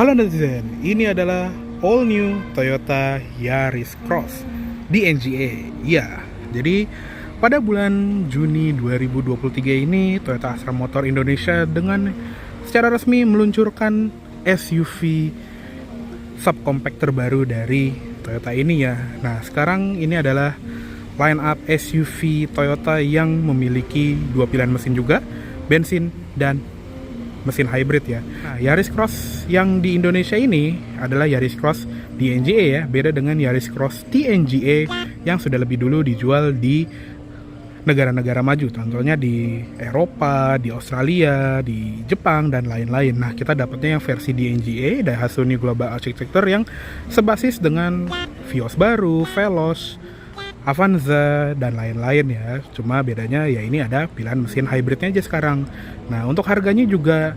Halo netizen, ini adalah all new Toyota Yaris Cross di NGA. Ya, jadi pada bulan Juni 2023 ini Toyota Astra Motor Indonesia dengan secara resmi meluncurkan SUV subcompact terbaru dari Toyota ini ya. Nah, sekarang ini adalah line up SUV Toyota yang memiliki dua pilihan mesin juga, bensin dan mesin hybrid ya. Nah, Yaris Cross yang di Indonesia ini adalah Yaris Cross DNGA ya, beda dengan Yaris Cross TNGA yang sudah lebih dulu dijual di negara-negara maju, contohnya di Eropa, di Australia, di Jepang dan lain-lain. Nah, kita dapatnya yang versi DNGA Daihatsu New Global Architecture yang sebasis dengan Vios baru, Veloz, Avanza dan lain-lain ya. Cuma bedanya ya ini ada pilihan mesin hybridnya aja sekarang. Nah, untuk harganya juga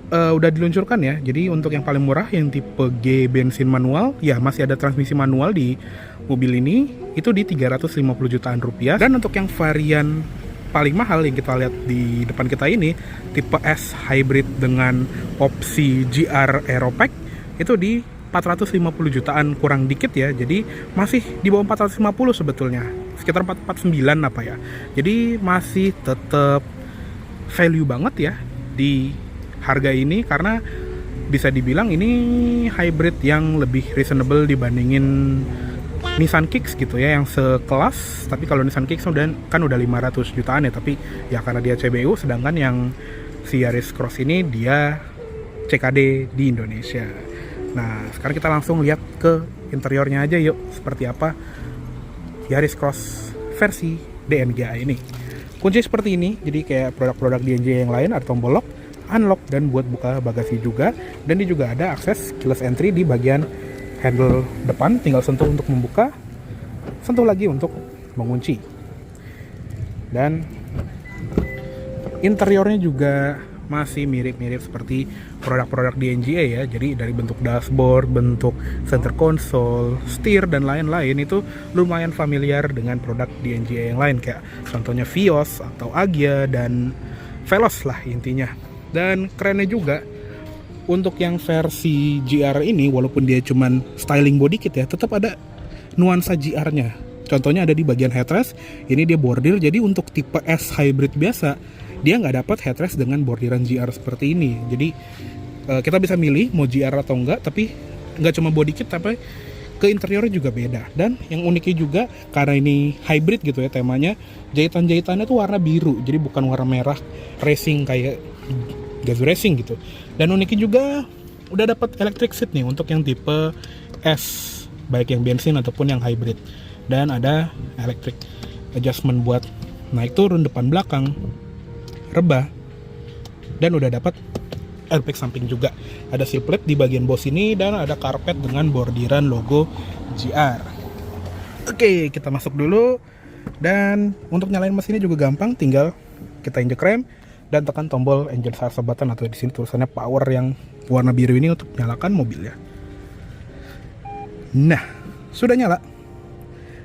udah diluncurkan ya. Jadi untuk yang paling murah yang tipe G bensin manual ya masih ada transmisi manual di mobil ini, itu di 350 jutaan rupiah. Dan untuk yang varian paling mahal yang kita lihat di depan kita ini, tipe S hybrid dengan opsi GR Aeropack, itu di 450 jutaan kurang dikit ya. Jadi masih di bawah 450 sebetulnya, sekitar 449 apa ya. Jadi masih tetap value banget ya di harga ini, karena bisa dibilang ini hybrid yang lebih reasonable dibandingin Nissan Kicks gitu ya, yang sekelas. Tapi kalau Nissan Kicks kan udah 500 jutaan ya, tapi ya karena dia CBU, sedangkan yang si Yaris Cross ini dia CKD di Indonesia. Nah, sekarang kita langsung lihat ke interiornya aja yuk, seperti apa Yaris Cross versi DNGA ini. Kunci seperti ini, jadi kayak produk-produk DNGA yang lain, ada tombol lock, unlock, dan buat buka bagasi juga. Dan ini juga ada akses keyless entry di bagian handle depan, tinggal sentuh untuk membuka, sentuh lagi untuk mengunci. Dan interiornya juga masih mirip-mirip seperti produk-produk DNGA ya. Jadi dari bentuk dashboard, bentuk center console, setir dan lain-lain itu lumayan familiar dengan produk DNGA yang lain, kayak contohnya Vios atau Agya dan Veloz lah intinya. Dan kerennya juga untuk yang versi GR ini, walaupun dia cuman styling body kit ya, tetap ada nuansa GR-nya. Contohnya ada di bagian headrest, ini dia bordir. Jadi untuk tipe S hybrid biasa, dia nggak dapat headrest dengan bordiran GR seperti ini. Jadi kita bisa milih mau GR atau enggak, tapi nggak cuma body kit, tapi ke interiornya juga beda. Dan yang uniknya juga, karena ini hybrid gitu ya temanya, jahitan-jahitannya tuh warna biru, jadi bukan warna merah racing kayak Gazoo Racing gitu. Dan uniknya juga udah dapat electric seat nih untuk yang tipe S, baik yang bensin ataupun yang hybrid. Dan ada electric adjustment buat naik turun, depan belakang, rebah, dan udah dapat airbag samping juga. Ada seal plate di bagian bos ini, dan ada karpet dengan bordiran logo GR. Oke, kita masuk dulu. Dan untuk nyalain mesinnya juga gampang, tinggal kita injek rem dan tekan tombol engine start button, atau di sini tulisannya power yang warna biru ini untuk nyalakan mobilnya. Nah, sudah nyala.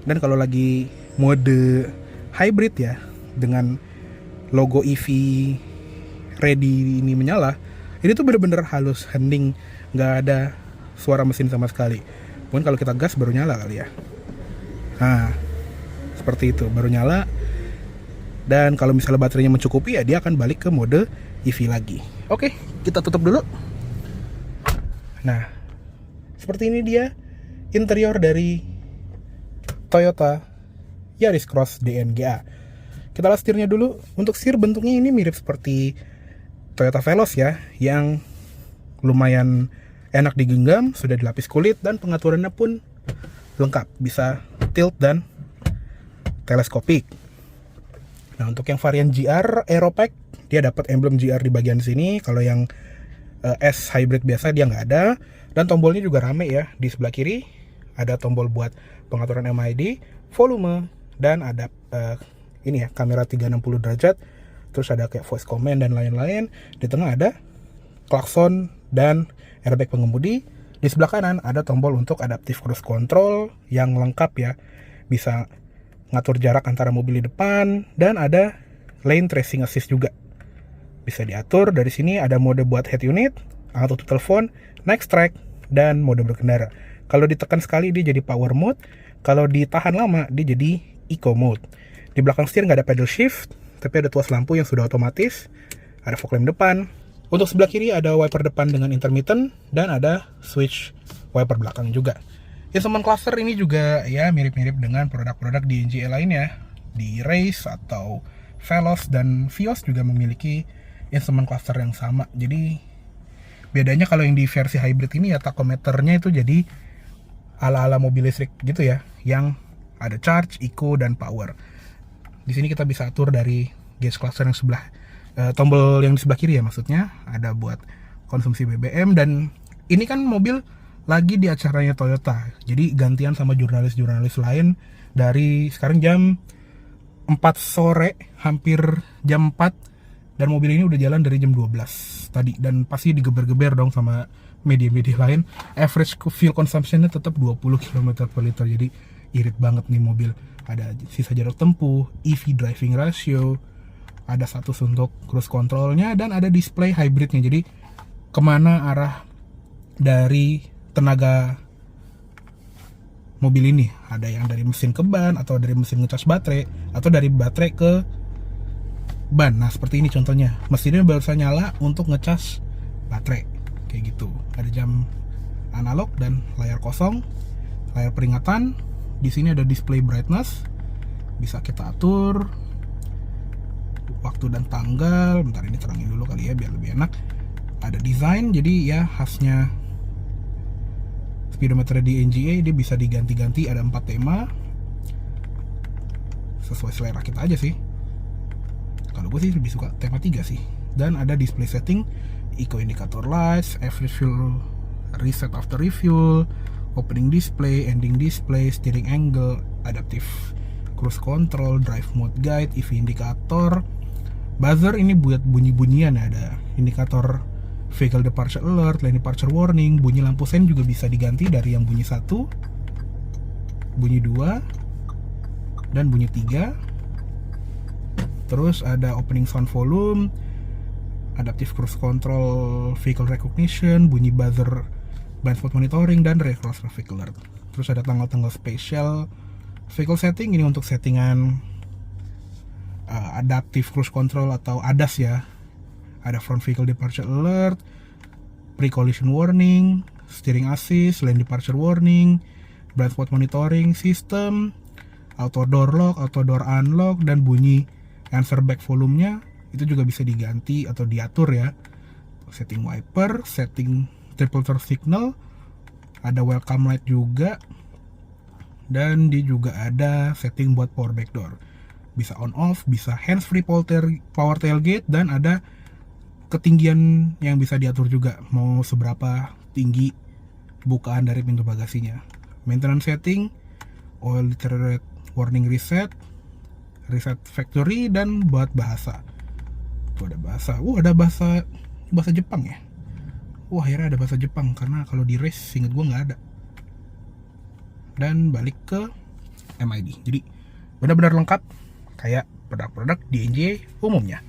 Dan kalau lagi mode hybrid ya, dengan logo EV ready ini menyala, ini tuh bener-bener halus, hening, nggak ada suara mesin sama sekali. Mungkin kalau kita gas baru nyala kali ya. Nah, seperti itu, baru nyala. Dan kalau misalnya baterainya mencukupi ya dia akan balik ke mode EV lagi. Oke, kita tutup dulu. Nah, seperti ini dia interior dari Toyota Yaris Cross DNGA. Kita lihat setirnya dulu. Untuk setir bentuknya ini mirip seperti Toyota Veloz ya, yang lumayan enak digenggam, sudah dilapis kulit, dan pengaturannya pun lengkap, bisa tilt dan teleskopik. Nah, untuk yang varian GR Aeropack, dia dapat emblem GR di bagian sini. Kalau yang S hybrid biasa dia nggak ada. Dan tombolnya juga rame ya. Di sebelah kiri ada tombol buat pengaturan MID, volume, dan ada ini ya, kamera 360 derajat. Terus ada kayak voice command dan lain-lain. Di tengah ada klakson dan airbag pengemudi. Di sebelah kanan ada tombol untuk adaptive cruise control yang lengkap ya. Bisa ngatur jarak antara mobil di depan, dan ada lane tracing assist juga. Bisa diatur dari sini. Ada mode buat head unit, angkat untuk telepon, next track, dan mode berkendara. Kalau ditekan sekali dia jadi power mode, kalau ditahan lama dia jadi eco mode. Di belakang setir nggak ada pedal shift, tapi ada tuas lampu yang sudah otomatis, ada fog lamp depan. Untuk sebelah kiri ada wiper depan dengan intermittent, dan ada switch wiper belakang juga. Instrument cluster ini juga ya mirip-mirip dengan produk-produk di NGA lainnya. Di Race atau Veloz dan Vios juga memiliki instrument cluster yang sama. Jadi bedanya kalau yang di versi hybrid ini ya tachometernya itu jadi ala-ala mobil listrik gitu ya, yang ada charge, eco, dan power. Di sini kita bisa atur dari gauge cluster yang sebelah tombol yang di sebelah kiri ya, maksudnya ada buat konsumsi BBM. Dan ini kan mobil lagi di acaranya Toyota, jadi gantian sama jurnalis-jurnalis lain dari sekarang jam 4 sore, hampir jam 4, dan mobil ini udah jalan dari jam 12 tadi, dan pasti digeber-geber dong sama media-media lain. Average fuel consumption-nya tetap 20 km per liter, jadi irit banget nih mobil. Ada sisa jarak tempuh, EV driving ratio, ada status untuk cruise control-nya, dan ada display hybridnya, jadi kemana arah dari tenaga mobil ini. Ada yang dari mesin ke ban, atau dari mesin ngecas baterai, atau dari baterai ke ban. Nah seperti ini contohnya, mesinnya baru saja nyala untuk ngecas baterai, kayak gitu. Ada jam analog dan layar kosong, layar peringatan. Di sini ada display brightness, bisa kita atur waktu dan tanggal. Bentar, ini terangin dulu kali ya biar lebih enak. Ada desain, jadi ya khasnya speedometer di NGA, dia bisa diganti-ganti, ada 4 tema sesuai selera kita aja sih. Kalau gue sih lebih suka tema 3 sih. Dan ada display setting, eco indicator lights, average fuel reset after refuel, opening display, ending display, steering angle, adaptive cruise control, drive mode guide, EV indicator, buzzer ini buat bunyi-bunyian ya, ada indikator vehicle departure alert, lane departure warning, bunyi lampu sen juga bisa diganti dari yang bunyi 1, bunyi 2, dan bunyi 3. Terus ada opening sound volume, adaptive cruise control, vehicle recognition, bunyi buzzer, blind spot monitoring, dan rear cross traffic alert. Terus ada tanggal-tanggal spesial, vehicle setting ini untuk settingan adaptive cruise control atau ADAS ya. Ada front vehicle departure alert, pre-collision warning, steering assist, lane departure warning, blind spot monitoring system, auto door lock, auto door unlock, dan bunyi answer back volumenya itu juga bisa diganti atau diatur ya. Setting wiper, setting triple turn signal, ada welcome light juga, dan dia juga ada setting buat power back door, bisa on off, bisa hands free power tailgate, dan ada ketinggian yang bisa diatur juga, mau seberapa tinggi bukaan dari pintu bagasinya. Maintenance setting, oil deteriorate warning reset, reset factory, dan buat bahasa. Tuh ada bahasa. Ada bahasa Jepang ya. Akhirnya ada bahasa Jepang, karena kalau di race inget gue nggak ada. Dan balik ke MID. Jadi benar-benar lengkap kayak produk-produk di NGA umumnya.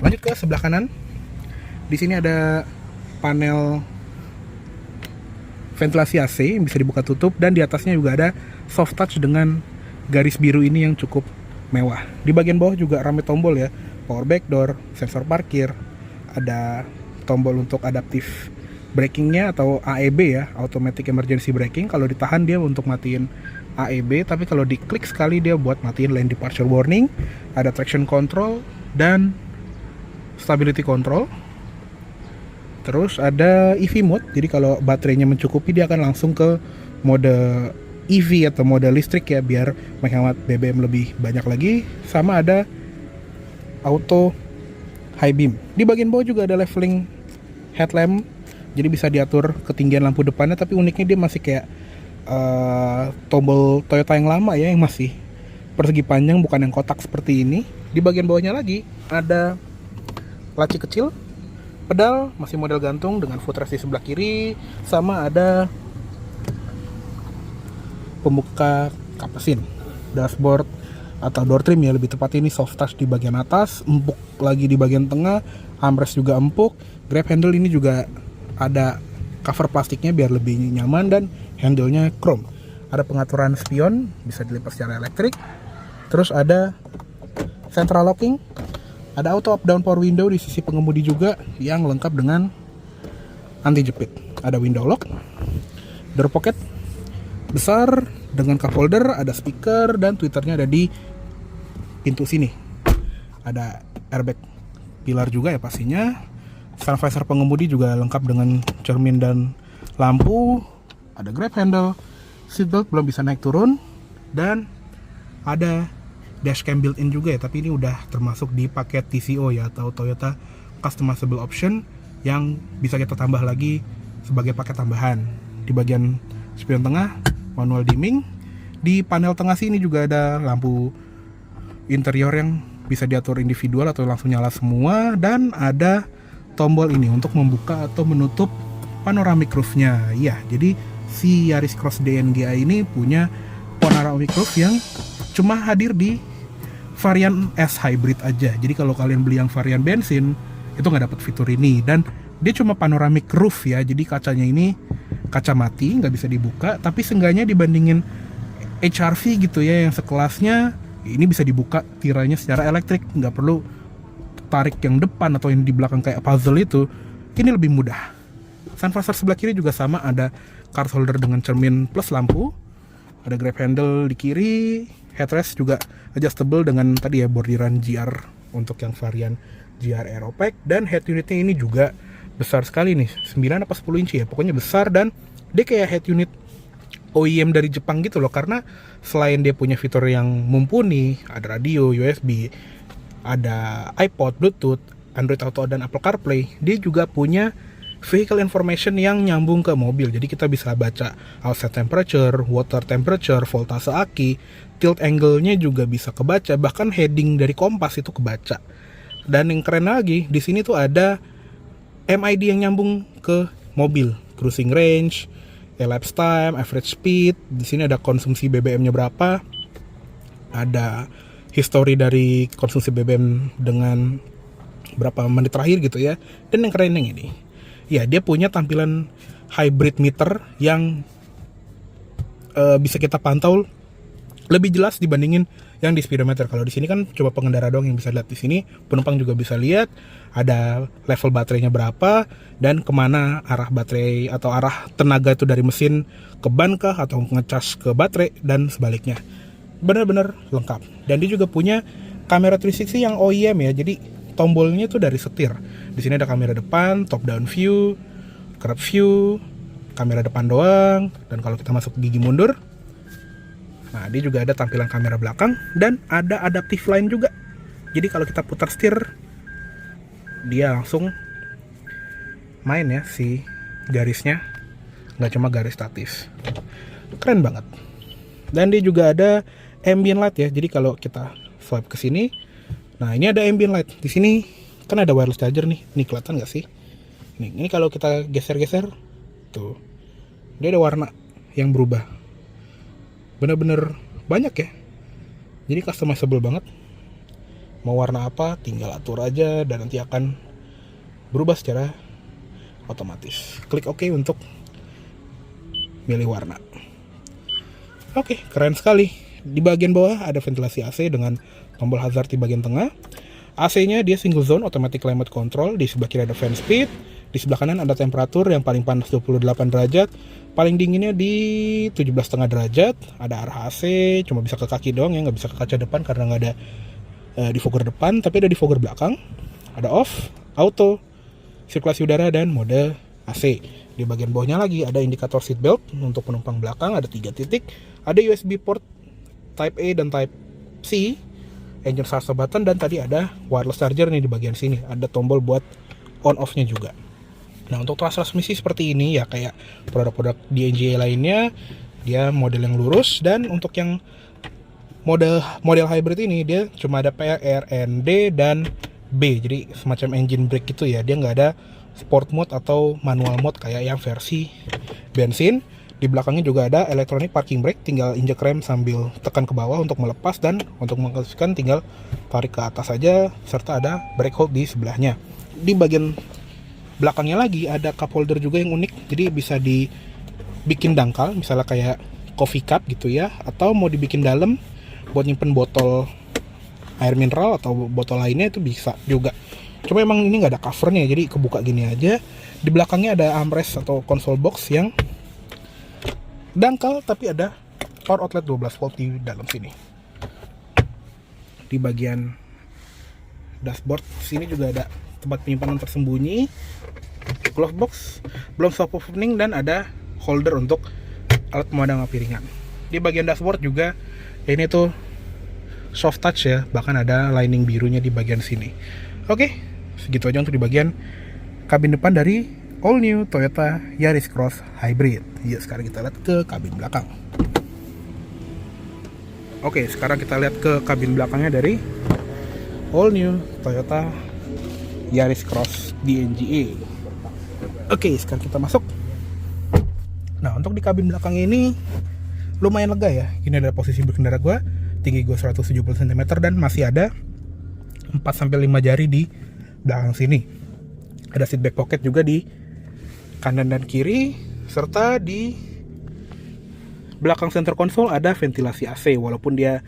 Lanjut ke sebelah kanan. Di sini ada panel ventilasi AC yang bisa dibuka tutup, dan di atasnya juga ada soft touch dengan garis biru ini yang cukup mewah. Di bagian bawah juga rame tombol ya, power back door, sensor parkir, ada tombol untuk adaptive brakingnya atau AEB ya, automatic emergency braking. Kalau ditahan dia untuk matiin AEB, tapi kalau diklik sekali dia buat matiin lane departure warning. Ada traction control dan stability control. Terus ada EV mode, jadi kalau baterainya mencukupi dia akan langsung ke mode EV atau mode listrik ya, biar menghemat BBM lebih banyak lagi. Sama ada auto high beam. Di bagian bawah juga ada leveling headlamp, jadi bisa diatur ketinggian lampu depannya, tapi uniknya dia masih kayak tombol Toyota yang lama ya, yang masih persegi panjang, bukan yang kotak seperti ini. Di bagian bawahnya lagi ada laci kecil, pedal masih model gantung dengan footrest di sebelah kiri, sama ada pembuka kap mesin. Dashboard atau door trim ya, lebih tepat ini soft touch di bagian atas, empuk lagi di bagian tengah, armrest juga empuk. Grab handle ini juga ada cover plastiknya biar lebih nyaman, dan handle-nya chrome. Ada pengaturan spion, bisa dilipat secara elektrik. Terus ada central locking, ada auto up down power window di sisi pengemudi juga yang lengkap dengan anti jepit. Ada window lock, door pocket besar dengan cup holder, ada speaker, dan tweeternya ada di pintu sini. Ada airbag pilar juga ya pastinya. Sun visor pengemudi juga lengkap dengan cermin dan lampu. Ada grab handle, seatbelt belum bisa naik turun, dan ada dashcam built-in juga ya, tapi ini udah termasuk di paket TCO ya, atau Toyota Customizable Option, yang bisa kita tambah lagi sebagai paket tambahan. Di bagian spion tengah manual dimming. Di panel tengah sini juga ada lampu interior yang bisa diatur individual atau langsung nyala semua, dan ada tombol ini untuk membuka atau menutup panoramic roof-nya. Ya, jadi si Yaris Cross DNGA ini punya panoramic roof yang cuma hadir di varian S hybrid aja. Jadi kalau kalian beli yang varian bensin itu nggak dapat fitur ini, dan dia cuma panoramic roof ya. Jadi kacanya ini kaca mati, nggak bisa dibuka, tapi seenggaknya dibandingin HRV gitu ya yang sekelasnya, ini bisa dibuka tirainya secara elektrik, nggak perlu tarik yang depan atau yang di belakang kayak puzzle itu. Ini lebih mudah. Sun visor sebelah kiri juga sama, ada card holder dengan cermin plus lampu. Ada grab handle di kiri. Headrest juga adjustable dengan tadi ya bordiran GR untuk yang varian GR Aeropack. Dan head unitnya ini juga besar sekali nih, 9 apa 10 inci ya, pokoknya besar. Dan dia kayak head unit OEM dari Jepang gitu loh, karena selain dia punya fitur yang mumpuni, ada radio, USB, ada iPod, Bluetooth, Android Auto, dan Apple CarPlay, dia juga punya vehicle information yang nyambung ke mobil. Jadi kita bisa baca outside temperature, water temperature, voltase aki, tilt angle-nya juga bisa kebaca, bahkan heading dari kompas itu kebaca. Dan yang keren lagi, di sini tuh ada MID yang nyambung ke mobil, cruising range, elapsed time, average speed. Di sini ada konsumsi BBM-nya berapa, ada history dari konsumsi BBM dengan berapa menit terakhir gitu ya. Dan yang keren yang ini, ya dia punya tampilan hybrid meter yang bisa kita pantau lebih jelas dibandingin yang di speedometer. Kalau di sini kan coba pengendara doang yang bisa lihat, di sini penumpang juga bisa lihat ada level baterainya berapa dan kemana arah baterai atau arah tenaga itu dari mesin ke ban kah atau ngecas ke baterai dan sebaliknya. Benar-benar lengkap. Dan dia juga punya kamera 360 yang OEM ya. Jadi tombolnya tuh dari setir. Di sini ada kamera depan, top down view, curve view, kamera depan doang. Dan kalau kita masuk gigi mundur, nah dia juga ada tampilan kamera belakang dan ada adaptive line juga. Jadi kalau kita putar setir, dia langsung main ya si garisnya, nggak cuma garis statis. Keren banget. Dan dia juga ada ambient light ya. Jadi kalau kita swipe ke sini, nah ini ada ambient light. Di sini kan ada wireless charger nih. Ini kelihatan nggak sih? Ini kalau kita geser-geser, tuh dia ada warna yang berubah. Bener-bener banyak ya. Jadi customizable banget. Mau warna apa, tinggal atur aja dan nanti akan berubah secara otomatis. Klik OK untuk milih warna. Oke, keren sekali. Di bagian bawah ada ventilasi AC dengan tombol hazard di bagian tengah. AC-nya dia single zone automatic climate control. Di sebelah kiri ada fan speed. Di sebelah kanan ada temperatur yang paling panas 28 derajat. Paling dinginnya di 17,5 derajat. Ada arah AC, cuma bisa ke kaki doang ya, nggak bisa ke kaca depan karena nggak ada defogger depan, tapi ada defogger belakang. Ada off, auto, sirkulasi udara, dan mode AC. Di bagian bawahnya lagi ada indikator seat belt untuk penumpang belakang, ada 3 titik. Ada USB port Type A dan Type C, engine start button, dan tadi ada wireless charger nih di bagian sini. Ada tombol buat on off-nya juga. Nah, untuk transmisi seperti ini ya kayak produk-produk DNGA lainnya, dia model yang lurus. Dan untuk yang model hybrid ini dia cuma ada P, R, N, D, dan B. Jadi semacam engine brake gitu ya. Dia nggak ada sport mode atau manual mode kayak yang versi bensin. Di belakangnya juga ada electronic parking brake, tinggal injek rem sambil tekan ke bawah untuk melepas, dan untuk mengaktifkan tinggal tarik ke atas saja, serta ada brake hold di sebelahnya. Di bagian belakangnya lagi ada cup holder juga yang unik, jadi bisa dibikin dangkal, misalnya kayak coffee cup gitu ya, atau mau dibikin dalam buat nyimpen botol air mineral atau botol lainnya itu bisa juga. Cuma emang ini nggak ada covernya, jadi kebuka gini aja. Di belakangnya ada armrest atau console box yang dangkal, tapi ada power outlet 12 volt di dalam sini. Di bagian dashboard sini juga ada tempat penyimpanan tersembunyi, glove box, belum stop opening, dan ada holder untuk alat pemadam api ringan. Di bagian dashboard juga ini tuh soft touch ya, bahkan ada lining birunya di bagian sini. Oke, segitu aja untuk di bagian kabin depan dari all new Toyota Yaris Cross Hybrid. Yuk sekarang kita lihat ke kabin belakang. Oke, sekarang kita lihat ke kabin belakangnya dari all new Toyota Yaris Cross DNGA. Oke, sekarang kita masuk. Nah, untuk di kabin belakang ini lumayan lega ya. Ini ada posisi berkendara gue, tinggi gue 170 cm, dan masih ada 4-5 jari di belakang sini. Ada seat back pocket juga di kanan dan kiri, serta di belakang center console ada ventilasi AC. Walaupun dia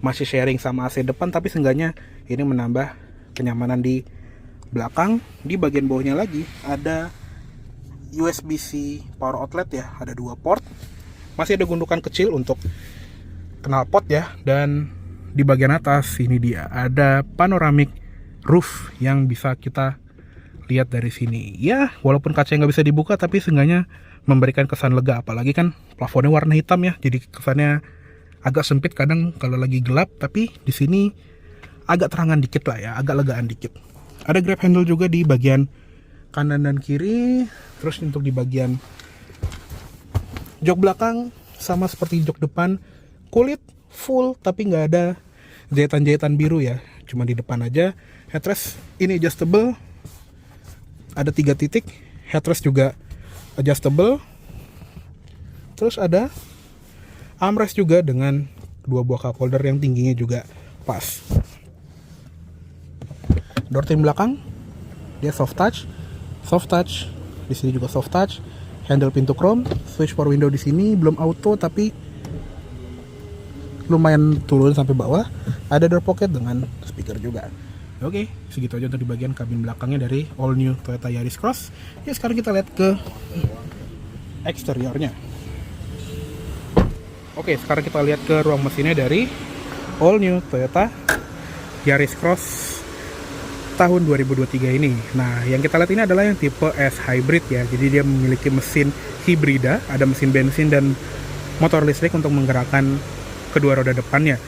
masih sharing sama AC depan, tapi seenggaknya ini menambah kenyamanan di belakang. Di bagian bawahnya lagi ada USB-C power outlet ya, ada 2 port. Masih ada gundukan kecil untuk knalpot ya, dan di bagian atas ini dia ada panoramic roof yang bisa kita lihat dari sini. Ya, walaupun kacanya nggak bisa dibuka, tapi seenggaknya memberikan kesan lega. Apalagi kan plafonnya warna hitam ya, jadi kesannya agak sempit kadang kalau lagi gelap, tapi di sini agak terangan dikit lah ya, agak legaan dikit. Ada grab handle juga di bagian kanan dan kiri. Terus untuk di bagian jok belakang sama seperti jok depan, kulit full tapi nggak ada jahitan-jahitan biru ya, cuma di depan aja. Headrest ini adjustable, ada 3 titik. Headrest juga adjustable. Terus ada armrest juga dengan 2 buah cup holder yang tingginya juga pas. Door trim belakang dia soft touch. Di sini juga soft touch. Handle pintu chrome, switch power window di sini belum auto tapi lumayan turun sampai bawah. Ada door pocket dengan speaker juga. Oke, segitu aja untuk di bagian kabin belakangnya dari all new Toyota Yaris Cross. Ya, sekarang kita lihat ke eksteriornya. Oke, sekarang kita lihat ke ruang mesinnya dari all new Toyota Yaris Cross tahun 2023 ini. Nah, yang kita lihat ini adalah yang tipe S Hybrid ya. Jadi dia memiliki mesin hibrida, ada mesin bensin dan motor listrik untuk menggerakkan kedua roda depannya.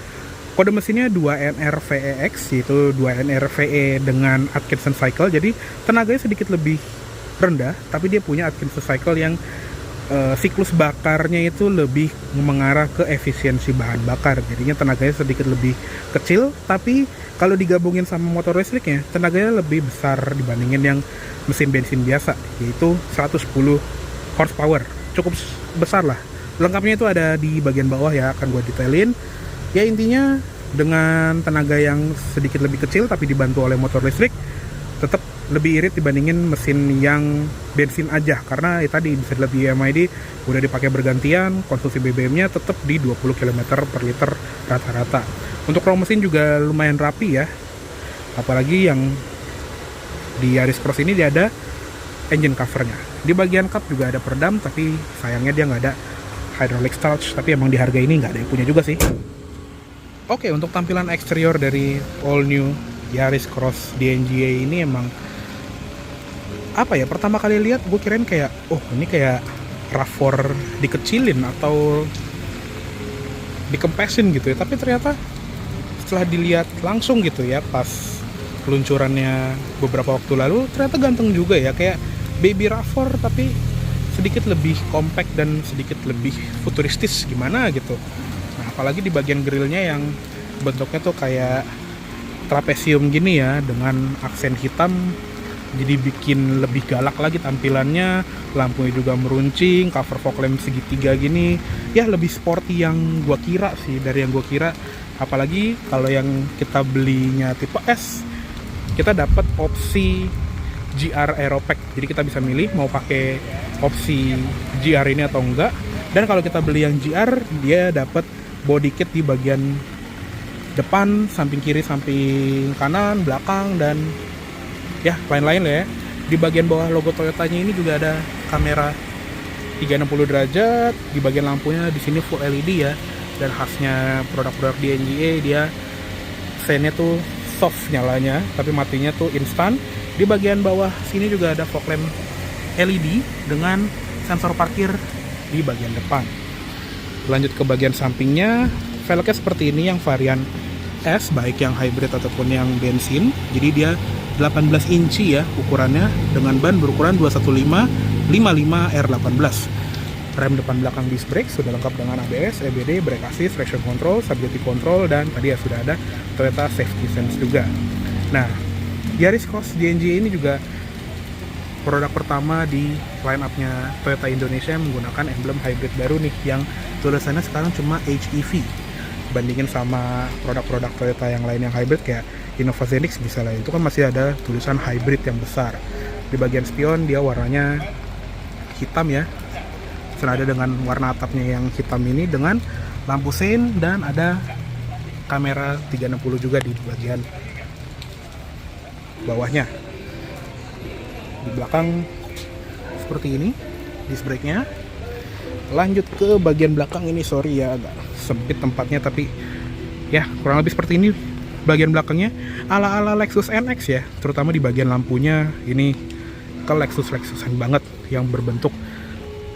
Kode mesinnya 2NRVEX, yaitu 2NRVE dengan Atkinson cycle. Jadi tenaganya sedikit lebih rendah, tapi dia punya Atkinson cycle yang siklus bakarnya itu lebih mengarah ke efisiensi bahan bakar. Jadinya tenaganya sedikit lebih kecil, tapi kalau digabungin sama motor listriknya, tenaganya lebih besar dibandingin yang mesin bensin biasa, yaitu 110 horsepower. Cukup besar lah. Lengkapnya itu ada di bagian bawah ya, akan gue detailin. Ya intinya dengan tenaga yang sedikit lebih kecil tapi dibantu oleh motor listrik, tetap lebih irit dibandingin mesin yang bensin aja, karena ya tadi bisa dilihat di MID udah dipakai bergantian, konsumsi BBM-nya tetap di 20 km per liter rata-rata. Untuk ruang mesin juga lumayan rapi ya, apalagi yang di Yaris Cross ini dia ada engine covernya. Di bagian cup juga ada peredam, tapi sayangnya dia nggak ada hydraulic starch, tapi emang di harga ini nggak ada yang punya juga sih. Oke, untuk tampilan eksterior dari all new Yaris Cross DNGA ini emang apa ya, pertama kali lihat gue kirain kayak ini kayak RAV4 dikecilin atau dikempesin gitu ya, tapi ternyata setelah dilihat langsung gitu ya pas peluncurannya beberapa waktu lalu, ternyata ganteng juga ya, kayak baby RAV4 tapi sedikit lebih compact dan sedikit lebih futuristis gimana gitu. Nah, apalagi di bagian grillnya yang bentuknya tuh kayak trapesium gini ya, dengan aksen hitam, jadi bikin lebih galak lagi tampilannya. Lampunya juga meruncing, cover fog lamp segitiga gini, ya lebih sporty yang gua kira sih, dari yang gua kira. Apalagi kalau yang kita belinya tipe S, kita dapat opsi GR Aeropack. Jadi kita bisa milih mau pakai opsi GR ini atau enggak. Dan kalau kita beli yang GR, dia dapat body kit di bagian depan, samping kiri, samping kanan, belakang, dan ya lain-lain lah ya. Di bagian bawah logo Toyotanya ini juga ada kamera 360 derajat. Di bagian lampunya di sini full LED ya. Dan khasnya produk-produk di NGA, dia sennya tuh soft nyalanya, tapi matinya tuh instan. Di bagian bawah sini juga ada fog lamp LED dengan sensor parkir di bagian depan. Lanjut ke bagian sampingnya, velgnya seperti ini yang varian S, baik yang hybrid ataupun yang bensin. Jadi dia 18 inci ya ukurannya, dengan ban berukuran 215/55 R18. Rem depan belakang disc brake sudah lengkap dengan ABS, EBD, brake assist, traction control, stability control, dan tadi ya sudah ada Toyota Safety Sense juga. Nah, Yaris Cross DNG ini juga produk pertama di line up-nya Toyota Indonesia yang menggunakan emblem hybrid baru nih, yang tulisannya sekarang cuma HEV. Bandingin sama produk-produk Toyota yang lain yang hybrid kayak Innova Zenix misalnya, itu kan masih ada tulisan hybrid yang besar. Di bagian spion dia warnanya hitam ya, senada dengan warna atapnya yang hitam ini, dengan lampu sein, dan ada kamera 360 juga di bagian bawahnya. Di belakang seperti ini disc brake-nya. Lanjut ke bagian belakang ini, sorry ya agak sempit tempatnya, tapi ya kurang lebih seperti ini bagian belakangnya, ala-ala Lexus NX ya, terutama di bagian lampunya ini ke Lexusan banget, yang berbentuk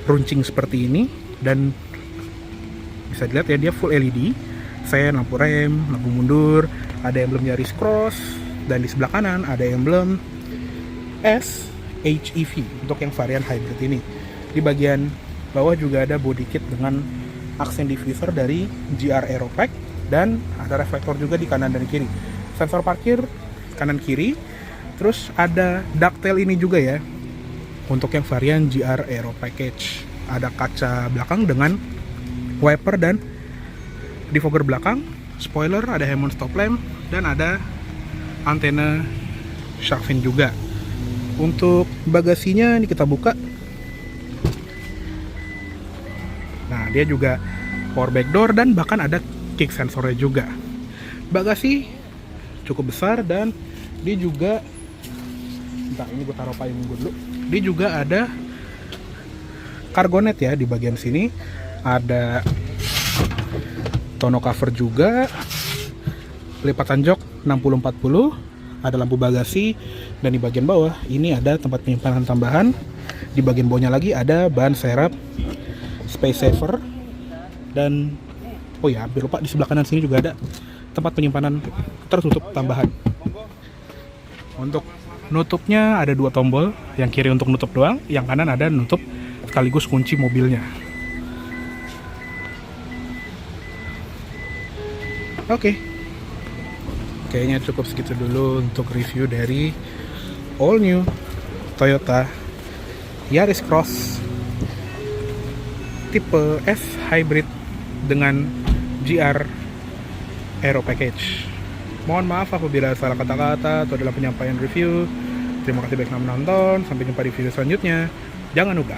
runcing seperti ini. Dan bisa dilihat ya, dia full LED, sen, lampu rem, lampu mundur, ada emblem Yaris Cross, dan di sebelah kanan ada emblem S HEV untuk yang varian hybrid ini. Di bagian bawah juga ada body kit dengan aksen diffuser dari GR Aeropack, dan ada reflektor juga di kanan dan kiri. Sensor parkir kanan kiri. Terus ada ducktail ini juga ya untuk yang varian GR Aero Package. Ada kaca belakang dengan wiper dan defogger belakang, spoiler, ada Hammond stop lamp, dan ada antena shark fin juga. Untuk bagasinya ini kita buka. Nah, dia juga power back door dan bahkan ada kick sensornya juga. Bagasi cukup besar, dan dia juga, bentar ini gue taruh payung gue dulu. Dia juga ada cargonet ya di bagian sini. Ada tonneau cover juga, lipatan jok 60-40, ada lampu bagasi, dan di bagian bawah ini ada tempat penyimpanan tambahan. Di bagian bawahnya lagi ada ban serep space saver, dan oh ya hampir lupa, di sebelah kanan sini juga ada tempat penyimpanan tertutup tambahan. Untuk nutupnya ada dua tombol, yang kiri untuk nutup doang, yang kanan ada nutup sekaligus kunci mobilnya. Oke. Kayaknya cukup segitu dulu untuk review dari all new Toyota Yaris Cross tipe S hybrid dengan GR Aero Package. Mohon maaf apabila salah kata-kata atau dalam penyampaian review. Terima kasih banyak telah menonton. Sampai jumpa di video selanjutnya. Jangan lupa